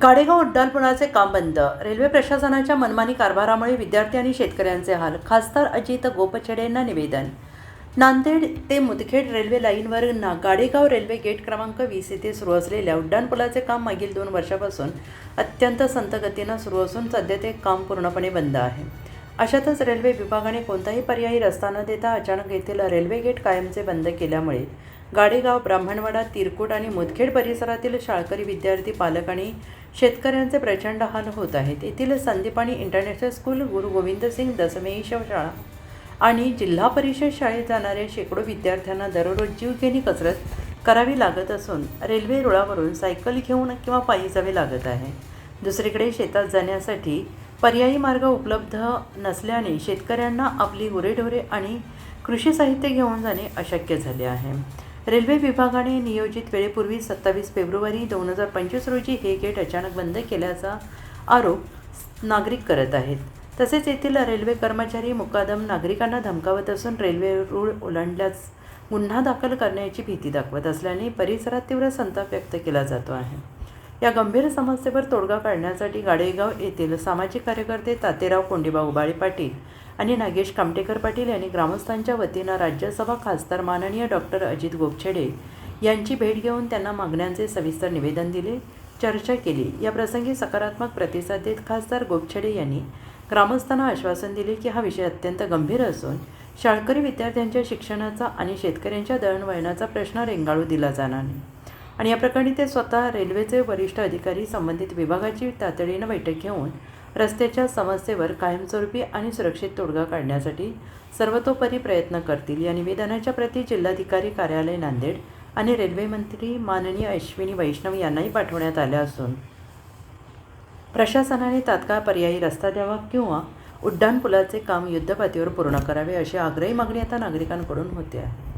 गाडेगाव उड्डाणपुलाचे काम बंद. रेल्वे प्रशासनाच्या मनमानी कारभारामुळे विद्यार्थी आणि शेतकऱ्यांचे हाल. खासदार अजित गोपछडे यांना निवेदन. नांदेड ते मुदखेड रेल्वे लाईनवर गाडेगाव रेल्वे गेट क्रमांक 20 येथे सुरू असलेल्या उड्डाणपुलाचे काम मागील 2 वर्षापासून अत्यंत संथ गतीनं सुरू असून सध्या ते काम पूर्णपणे बंद आहे. अशातच रेल्वे विभागाने कोणताही पर्यायी रस्ता न देता अचानक येथील रेल्वे गेट कायमचे बंद केल्यामुळे गाडेगाव, ब्राह्मणवाडा, तिरकुट आणि मुदखेड परिसरातील शाळकरी विद्यार्थी, पालक आणि शेतकऱ्यांचे प्रचंड हाल होत आहेत. येथील संदीपानी इंटरनॅशनल स्कूल, गुरु गोविंद सिंग दशमेश शाळा आणि जिल्हा परिषद शाळेत जाणाऱ्या शेकडो विद्यार्थ्यांना दररोज जीवघेणी कसरत करावी लागत असून रेल्वे रुळावरून सायकल घेऊन किंवा पायी जावे लागत आहे. दुसरीकडे शेतात जाण्यासाठी पर्यायी मार्ग उपलब्ध नसल्याने शेतकऱ्यांना आपली गुरेढोरे आणि कृषी साहित्य घेऊन जाणे अशक्य झाले आहे. रेल्वे विभागाने नियोजित वेळेपूर्वी 27 फेब्रुवारी 2025 रोजी हे गेट अचानक बंद केल्याचा आरोप नागरिक करत आहेत. तसेच येथील रेल्वे कर्मचारी मुकादम नागरिकांना धमकावत असून रेल्वे रूळ ओलांडल्यास गुन्हा दाखल करण्याची भीती दाखवत असल्याने परिसरात तीव्र संताप व्यक्त केला जातो आहे. या गंभीर समस्येवर तोडगा काढण्यासाठी गाडेगाव येथील सामाजिक कार्यकर्ते तातेराव कोंडीबा उबाळे पाटील आणि नागेश कामटेकर पाटील यांनी ग्रामस्थांच्या वतीनं राज्यसभा खासदार माननीय डॉक्टर अजित गोपछडे यांची भेट घेऊन त्यांना मागण्यांचे सविस्तर निवेदन दिले, चर्चा केली. या प्रसंगी सकारात्मक प्रतिसाद देत खासदार गोपछडे यांनी ग्रामस्थांना आश्वासन दिले की हा विषय अत्यंत गंभीर असून शाळकरी विद्यार्थ्यांच्या शिक्षणाचा आणि शेतकऱ्यांच्या दळणवळणाचा प्रश्न रेंगाळू दिला जाणार नाही आणि या प्रकरणी ते स्वतः रेल्वेचे वरिष्ठ अधिकारी संबंधित विभागाची तातडीनं बैठक घेऊन रस्त्याच्या समस्येवर कायमस्वरूपी आणि सुरक्षित तोडगा काढण्यासाठी सर्वतोपरी प्रयत्न करतील. या निवेदनाच्या प्रती जिल्हाधिकारी कार्यालय नांदेड आणि रेल्वे मंत्री माननीय अश्विनी वैष्णव यांनाही पाठवण्यात आल्या असून प्रशासनाने तात्काळ पर्यायी रस्ता द्यावा किंवा उड्डाणपुलाचे काम युद्धपातळीवर पूर्ण करावे अशी आग्रही मागणी आता नागरिकांकडून होते आहे.